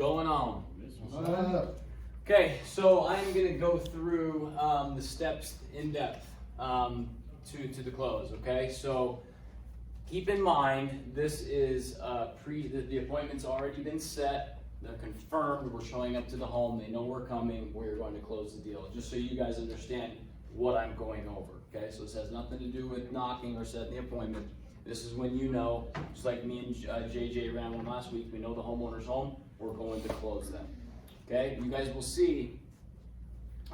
going on? What's up? Okay, so I'm gonna go through the steps in depth to the close. Okay, so keep in mind this is the appointment's already been set. They're confirmed. We're showing up to the home. They know we're coming. We're going to close the deal. Just so you guys understand what I'm going over. Okay, so this has nothing to do with knocking or setting the appointment. This is when you know, just like me and JJ ran one last week. We know the homeowner's home. We're going to close them. Okay, you guys will see.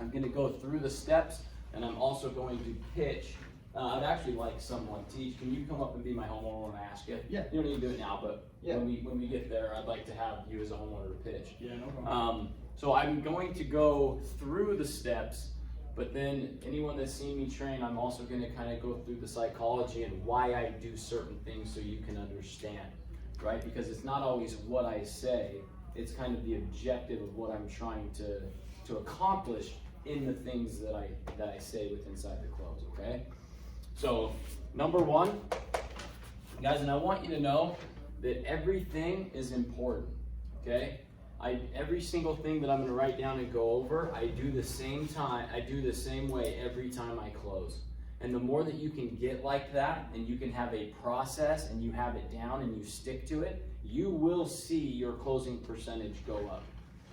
I'm going to go through the steps, and I'm also going to pitch. I'd actually like someone, Teach, can you come up and be my homeowner when I ask you? Yeah. You don't need to do it now, but yeah. when we get there, I'd like to have you as a homeowner to pitch. Yeah, no problem. So I'm going to go through the steps, but then anyone that's seen me train, I'm also going to kind of go through the psychology and why I do certain things so you can understand, right? Because it's not always what I say, it's kind of the objective of what I'm trying to accomplish in the things that I say with inside the close, okay? So, number one, guys, and I want you to know that everything is important, okay? Every single thing that I'm going to write down and go over, I do the same way every time I close. And the more that you can get like that, and you can have a process, and you have it down, and you stick to it, you will see your closing percentage go up.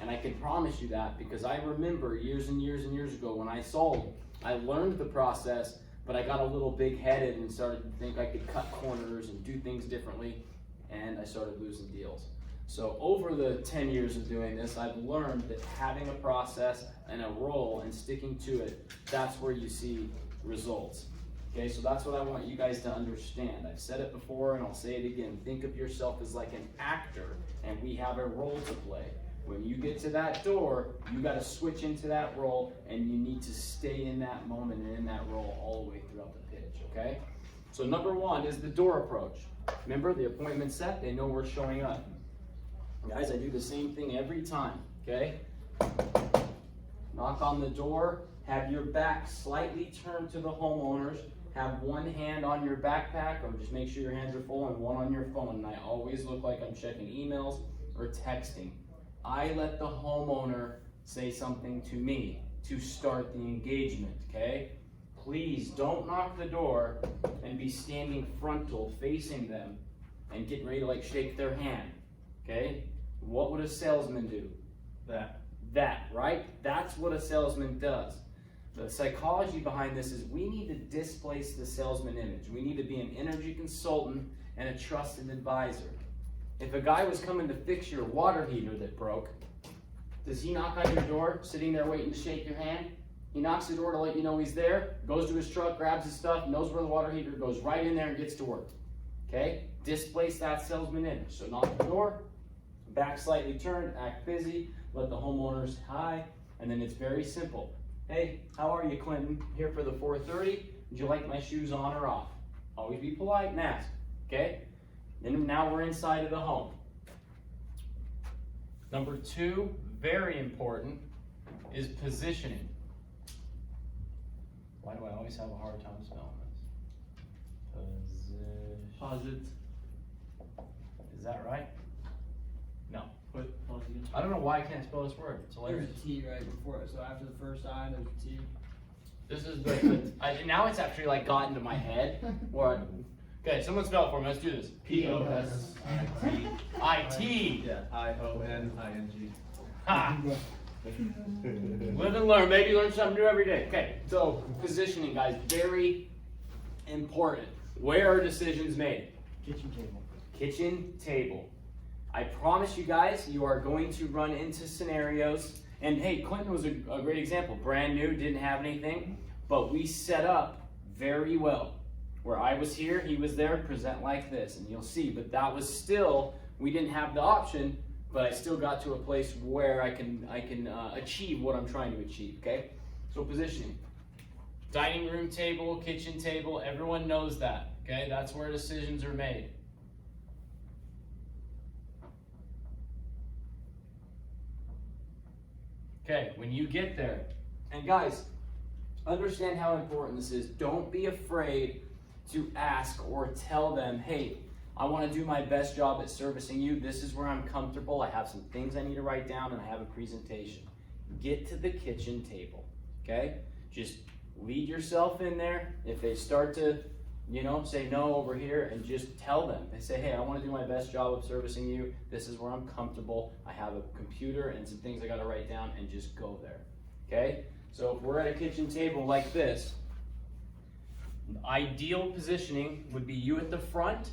And I can promise you that because I remember years and years and years ago when I sold, I learned the process, but I got a little big-headed and started to think I could cut corners and do things differently, and I started losing deals. So over the 10 years of doing this, I've learned that having a process and a role and sticking to it, that's where you see results. Okay, so that's what I want you guys to understand. I've said it before and I'll say it again. Think of yourself as like an actor, and we have a role to play. When you get to that door, you got to switch into that role, and you need to stay in that moment and in that role all the way throughout the pitch, okay? So number one is the door approach. Remember, the appointment's set, they know we're showing up. Guys, I do the same thing every time, okay? Knock on the door, have your back slightly turned to the homeowners, have one hand on your backpack, or just make sure your hands are full, and one on your phone. And I always look like I'm checking emails or texting. I let the homeowner say something to me to start the engagement, okay? Please don't knock the door and be standing frontal facing them and getting ready to like shake their hand, okay? What would a salesman do? That, right? That's what a salesman does. The psychology behind this is we need to displace the salesman image. We need to be an energy consultant and a trusted advisor. If a guy was coming to fix your water heater that broke, does he knock on your door, sitting there waiting to shake your hand? He knocks the door to let you know he's there, goes to his truck, grabs his stuff, knows where the water heater goes right in there and gets to work. Okay? Displace that salesman image. So knock the door, back slightly turned, act busy, let the homeowners hi, and then it's very simple. Hey, how are you, Clinton? Here for the 4:30. Would you like my shoes on or off? Always be polite and ask. Okay? And now we're inside of the home. Number two, very important, is positioning. Why do I always have a hard time spelling this? Posit. Is that right? No. Put posit. I don't know why I can't spell this word. It's There's hilarious. a T right before it, so after the first I, there's a T. This is now it's actually like got into my head. Okay, someone spell it for me. Let's do this. P-O-S-I-T. I-T. Yeah, I-O-N-I-N-G. Ha! Live and learn. Maybe learn something new every day. Okay, so positioning, guys, very important. Where are decisions made? Kitchen table. Kitchen table. I promise you guys, you are going to run into scenarios. And hey, Clinton was a great example. Brand new, didn't have anything, but we set up very well. Where I was here, he was there, present like this, and you'll see. But that was still, we didn't have the option, but I still got to a place where I can achieve what I'm trying to achieve, okay? So positioning. Dining room table, kitchen table, everyone knows that, okay? That's where decisions are made. Okay, when you get there, and guys, understand how important this is. Don't be afraid to ask or tell them, hey, I want to do my best job at servicing you. This is where I'm comfortable. I have some things I need to write down and I have a presentation. Get to the kitchen table, okay? Just lead yourself in there. If they start to, say no over here, and just tell them. They say, hey, I want to do my best job of servicing you. This is where I'm comfortable. I have a computer and some things I got to write down, and just go there, okay? So if we're at a kitchen table like this, ideal positioning would be you at the front,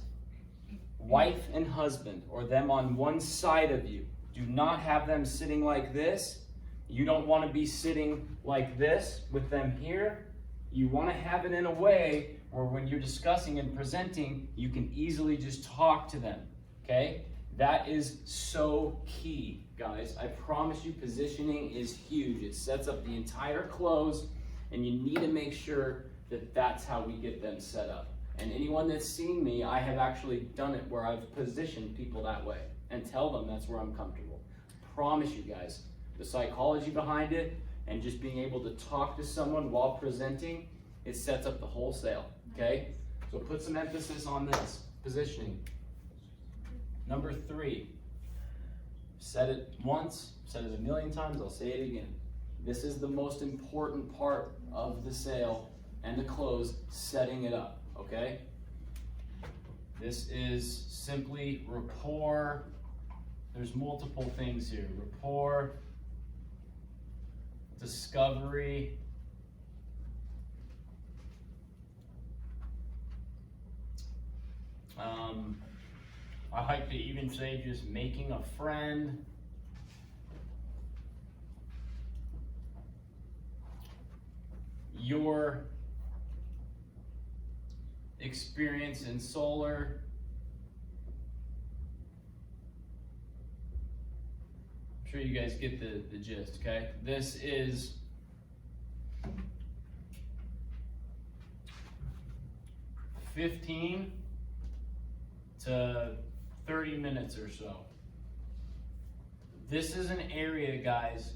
wife and husband, or them on one side of you. Do not have them sitting like this. You don't want to be sitting like this with them here. You want to have it in a way where when you're discussing and presenting, you can easily just talk to them, okay? That is so key, guys. I promise you, positioning is huge. It sets up the entire close, and you need to make sure that that's how we get them set up. And anyone that's seen me, I have actually done it where I've positioned people that way and tell them that's where I'm comfortable. Promise you guys, the psychology behind it and just being able to talk to someone while presenting, it sets up the whole sale, okay? So put some emphasis on this, positioning. Number 3, said it once, said it a million times, I'll say it again. This is the most important part of the sale and the close, setting it up, okay? This is simply rapport. There's multiple things here. Rapport, discovery, I like to even say just making a friend. Your experience in solar. I'm sure you guys get the gist, okay? This is $15 to 30 minutes or so. This is an area, guys,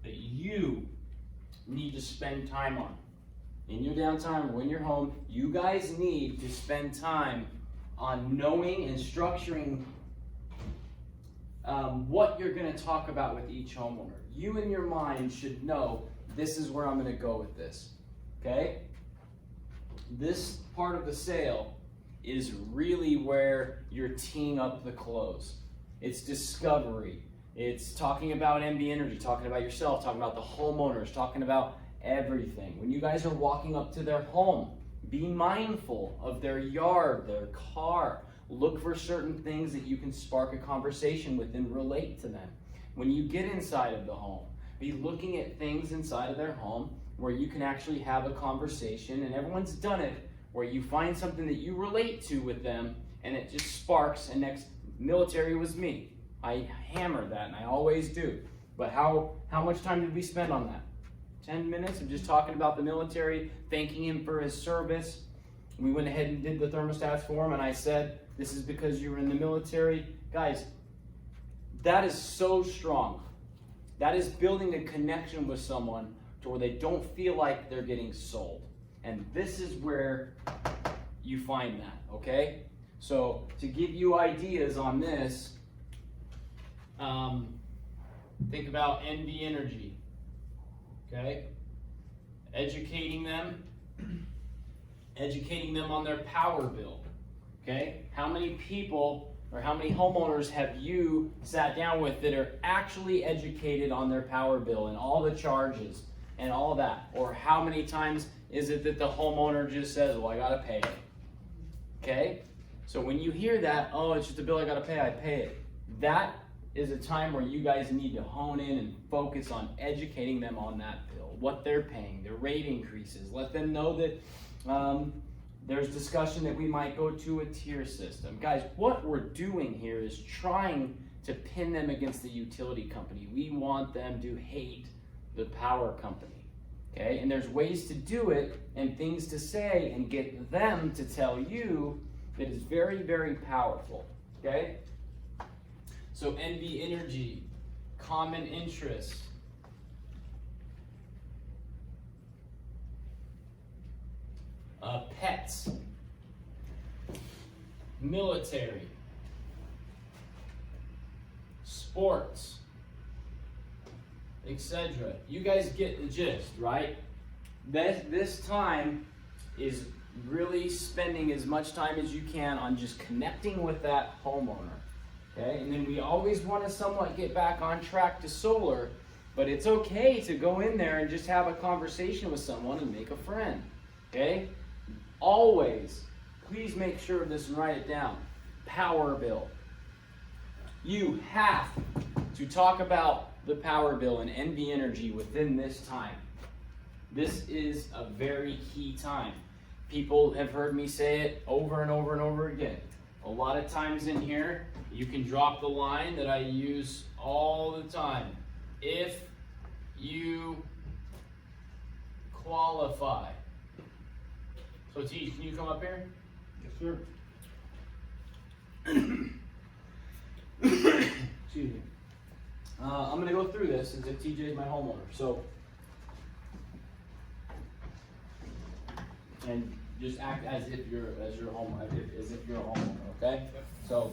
that you need to spend time on. In your downtime or when you're home, you guys need to spend time on knowing and structuring what you're going to talk about with each homeowner. You in your mind should know, this is where I'm going to go with this, okay? This part of the sale is really where you're teeing up the close. It's discovery. It's talking about MB Energy, talking about yourself, talking about the homeowners, talking about everything. When you guys are walking up to their home, be mindful of their yard, their car. Look for certain things that you can spark a conversation with and relate to them. When you get inside of the home, be looking at things inside of their home where you can actually have a conversation, and everyone's done it, where you find something that you relate to with them and it just sparks. And next, military was me. I hammer that, and I always do. But how much time did we spend on that? 10 minutes of just talking about the military, thanking him for his service. We went ahead and did the thermostats for him, and I said, this is because you were in the military. Guys, that is so strong. That is building a connection with someone to where they don't feel like they're getting sold. And this is where you find that, okay? So to give you ideas on this, think about NV Energy, okay? Educating them on their power bill, okay? How many people or how many homeowners have you sat down with that are actually educated on their power bill and all the charges and all that? Or how many times is it that the homeowner just says, well, I gotta pay it, okay? So when you hear that, oh, it's just a bill I gotta pay, I pay it. That is a time where you guys need to hone in and focus on educating them on that bill, what they're paying, their rate increases. Let them know that there's discussion that we might go to a tier system. Guys, what we're doing here is trying to pin them against the utility company. We want them to hate the power company, okay? And there's ways to do it and things to say and get them to tell you that is very, very powerful, okay? So NV Energy, common interests. Pets. military, sports, etc. You guys get the gist, right? This time is really spending as much time as you can on just connecting with that homeowner. Okay, and then we always want to somewhat get back on track to solar, but it's okay to go in there and just have a conversation with someone and make a friend. Okay, always, please make sure of this and write it down. Power bill. You have to talk about the power bill and NV Energy within this time. This is a very key time. People have heard me say it over and over and over again. A lot of times in here, you can drop the line that I use all the time. If you qualify. So T, can you come up here? Yes, sir. Excuse me. I'm going to go through this as if TJ is my homeowner. So, and just act as if you're as your homeowner, okay? So,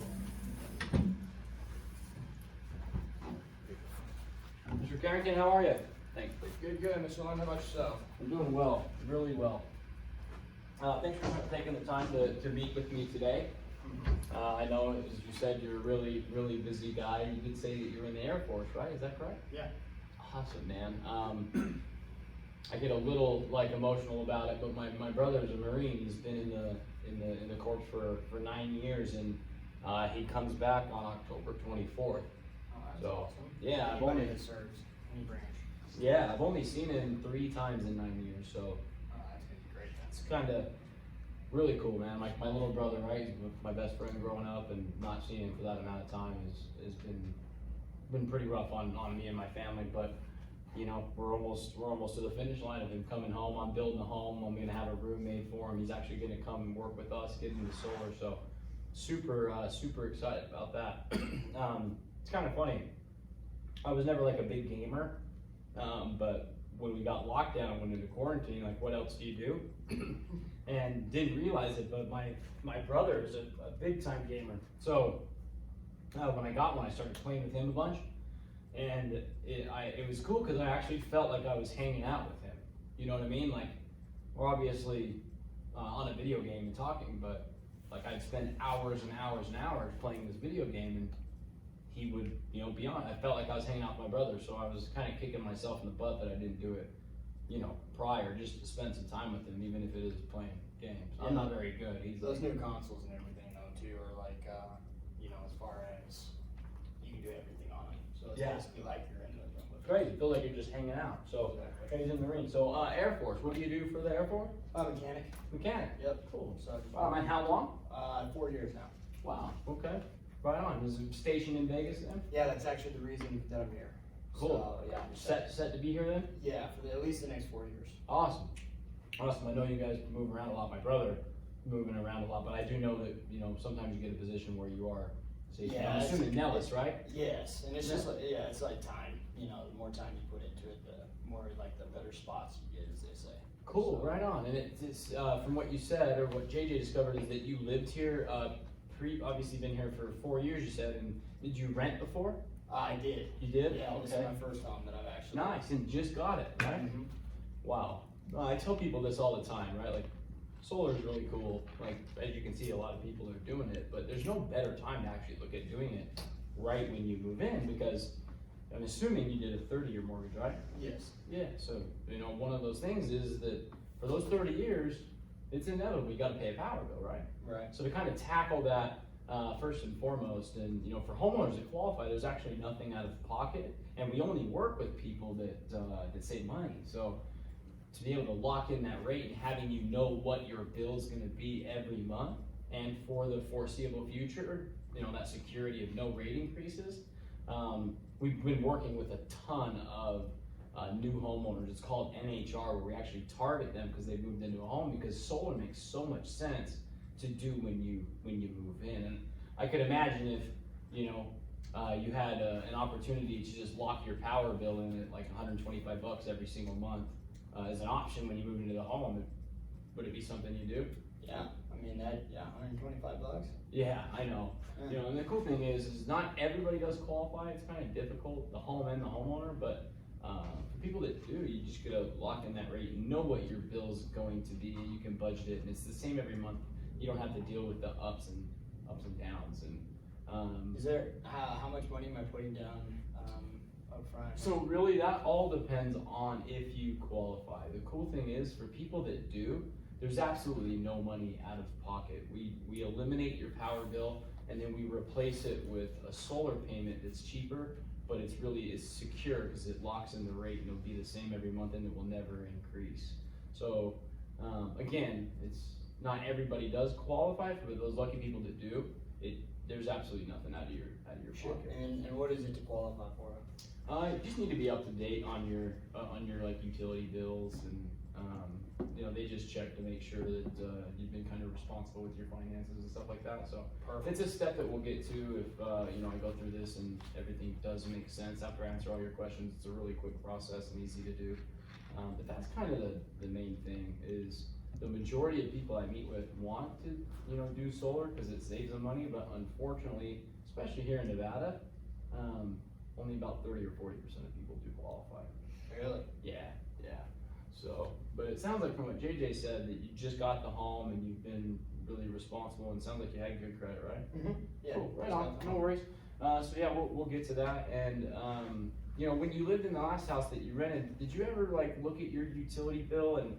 Mr. Carrington, how are you? Thanks. Good, Mr. Lund, how about yourself? I'm doing well, really well. Thanks for taking the time to meet with me today. I know, as you said, you're a really, really busy guy. You did say that you're in the Air Force, right? Is that correct? Yeah. Awesome, man. I get a little emotional about it, but my brother's a Marine. He's been in the Corps for 9 years, and he comes back on October 24th. Oh, that's So, awesome. yeah, Anybody that serves any branch. I've only seen him 3 times in 9 years, so Oh, that's gonna be great. it's kind of really cool, man. My little brother, right? He's my best friend growing up, and not seeing him for that amount of time has been pretty rough on me and my family. But you know, we're almost to the finish line of him coming home. I'm building a home. I'm gonna have a room made for him. He's actually gonna come and work with us, get into solar. So super excited about that. It's kind of funny. I was never like a big gamer, but when we got locked down and went into quarantine, like, what else do you do? And didn't realize it, but my brother is a big time gamer. So when I got one, I started playing with him a bunch, and it was cool because I actually felt like I was hanging out with him. You know what I mean? Like, we're obviously on a video game and talking, but like, I'd spend hours and hours and hours playing this video game, and he would, you know, be on. I felt like I was hanging out with my brother, so I was kind of kicking myself in the butt that I didn't do it, you know, prior, just to spend some time with him, even if it is playing games. I'm not very good. He's Those like, new consoles and everything though too are like, you know, as far as you can do everything on them. So it's Yeah. basically like you're in the room with crazy. Feel like you're just hanging out. So Exactly. he's in the Marine. So Air Force. What do you do for the Air Force? Mechanic. Mechanic. Yep. Cool. So I just, Wow, man, how long? 4 years now. Wow. Okay. Right on. Was it stationed in Vegas then? Yeah, that's actually the reason that I'm here. Cool. So, yeah, I'm Set to be here then? Yeah, for at least the next 4 years. Awesome. Awesome. I know you guys move around a lot. My brother moving around a lot, but I do know that, you know, sometimes you get a position where you are stationed. Yeah, I'm it's- assuming Nellis, right? Yes, and it's Yeah. just like, yeah, it's like time. You know, the more time you put into it, the more like the better spots you get, as they say. Cool, So- right on. And it's from what you said, or what JJ discovered, is that you lived here, obviously been here for 4 years, you said, and did you rent before? I did. You did? Yeah, this is my first home that I've actually. Nice, and just got it, right? Mhm. Wow. I tell people this all the time, right? Like, solar is really cool. Like, as you can see, a lot of people are doing it, but there's no better time to actually look at doing it right when you move in, because I'm assuming you did a 30-year mortgage, right? Yes. Yeah, so, you know, one of those things is that for those 30 years, it's inevitable, you gotta pay a power bill, right? Right. So to kind of tackle that first and foremost, and you know, for homeowners that qualify, there's actually nothing out of pocket, and we only work with people that save money. So to be able to lock in that rate and having you know what your bill's going to be every month, and for the foreseeable future, you know, that security of no rate increases. We've been working with a ton of new homeowners. It's called NHR, where we actually target them because they moved into a home, because solar makes so much sense to do when you move in. And I could imagine if, you know, you had an opportunity to just lock your power bill in at like $125 every single month as an option when you move into the home. Would it be something you do? Yeah, I mean $125. Yeah, I know. Yeah. You know, and the cool thing is not everybody does qualify. It's kind of difficult, the home and the homeowner, but for people that do, you just gotta lock in that rate. You know what your bill's going to be. You can budget it, and it's the same every month. You don't have to deal with the ups and downs. And Is there how much money am I putting down up front? so really, that all depends on if you qualify. The cool thing is, for people that do, there's absolutely no money out of pocket. We eliminate your power bill, and then we replace it with a solar payment that's cheaper, but it's secure because it locks in the rate and it'll be the same every month and it will never increase. So again, it's not everybody does qualify. For those lucky people that do, there's absolutely nothing out of your pocket. And what is it to qualify for? You just need to be up to date on your like utility bills, and you know, they just check to make sure that you've been kind of responsible with your finances and stuff like that. So it's a step that we'll get to if you know, I go through this and everything does make sense after I answer all your questions. It's a really quick process and easy to do. But that's kind of the main thing. Is the majority of people I meet with want to, you know, do solar because it saves them money, but unfortunately, especially here in Nevada, only about 30 or 40% of people do qualify. Really? Yeah. So, but it sounds like from what JJ said that you just got the home and you've been really responsible, and it sounds like you had good credit, right? Mm-hmm. Yeah. Cool. Right on. No worries. So yeah, we'll get to that. And you know, when you lived in the last house that you rented, did you ever like look at your utility bill and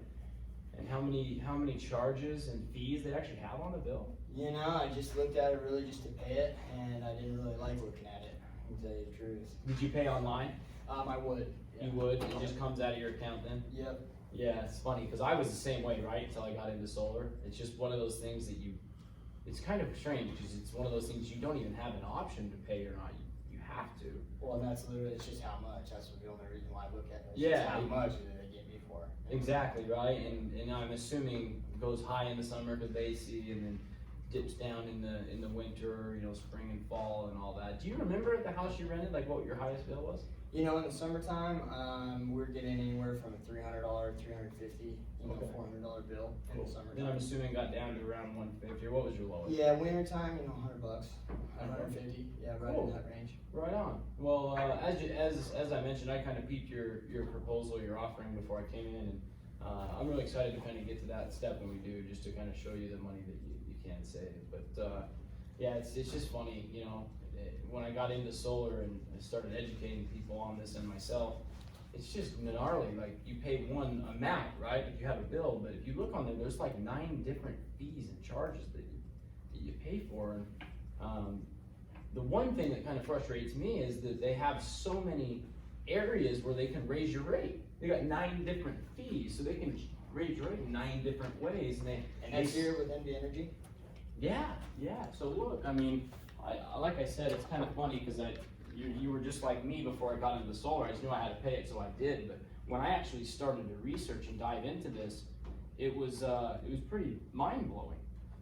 how many charges and fees they actually have on the bill? You know, I just looked at it really just to pay it, and I didn't really like looking at it, to tell you the truth. Did you pay online? I would. Yeah. You would. It just comes out of your account then. Yep. Yeah, it's funny because I was the same way, right? Until I got into solar. It's just one of those things that it's kind of strange because it's one of those things you don't even have an option to pay or not. You have to. Well, and that's literally, it's just how much. That's the only reason why I look at it. It's Yeah. just how much did they get me for? Exactly, right? And I'm assuming it goes high in the summer because of AC, and then dips down in the winter, you know, spring and fall and all that. Do you remember at the house you rented, like what your highest bill was? You know, in the summertime, we're getting anywhere from a $300, $350, Okay. $400 bill in Cool. the Then I'm summertime. assuming it got down to around 150. Or what was your lowest? Yeah, wintertime, you know, $100, 150. Yeah, right Cool. in that range. Right on. Well, as I mentioned, I kind of peeped your proposal, your offering before I came in, and I'm really excited to kind of get to that step when we do, just to kind of show you the money that you can save. But yeah, it's just funny, you know, when I got into solar and I started educating people on this and myself, it's just gnarly. Like, you pay one amount, right? If you have a bill, but if you look on there, there's like 9 different fees and charges that you pay for. And the one thing that kind of frustrates me is that they have so many areas where they can raise your rate. They got 9 different fees, so they can raise your rate in 9 different ways. And that's here with NV Energy? Yeah. So look, I mean, I like I said, it's kind of funny because you were just like me before I got into solar. I just knew I had to pay it, so I did. But when I actually started to research and dive into this, it was pretty mind blowing.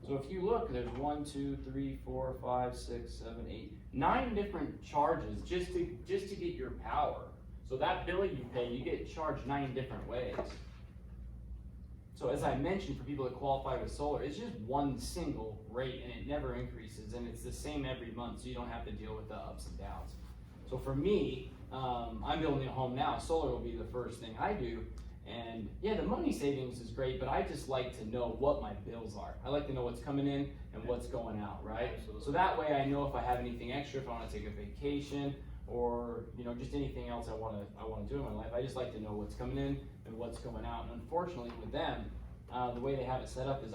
So if you look, there's 1, 2, 3, 4, 5, 6, 7, 8, 9 different charges just to get your power. So that bill you pay, you get charged 9 different ways. So as I mentioned, for people that qualify with solar, it's just one single rate and it never increases, and it's the same every month, so you don't have to deal with the ups and downs. So for me, I'm building a home now. Solar will be the first thing I do, and yeah, the money savings is great, but I just like to know what my bills are. I like to know what's coming in and what's going out, right? Absolutely. So that way I know if I have anything extra, if I want to take a vacation, or you know, just anything else I want to do in my life. I just like to know what's coming in and what's going out. And unfortunately, with them, the way they have it set up is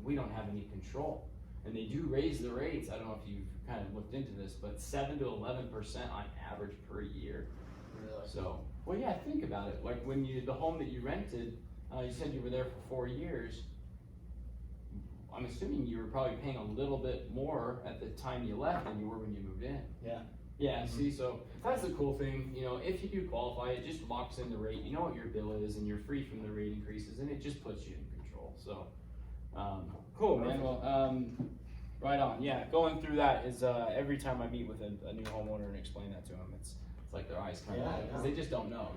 we don't have any control. And they do raise the rates. I don't know if you've kind of looked into this, but 7 to 11% on average per year. Really? So, well, yeah, think about it. Like when the home that you rented, you said you were there for 4 years. I'm assuming you were probably paying a little bit more at the time you left than you were when you moved in. Yeah. Yeah, see, so that's the cool thing, you know, if you do qualify, it just locks in the rate, you know what your bill is, and you're free from the rate increases, and it just puts you in control, so, cool, man, well, right on, yeah, going through that is, every time I meet with a new homeowner and explain that to them, it's like their eyes come Yeah, out, I because know. they just don't know,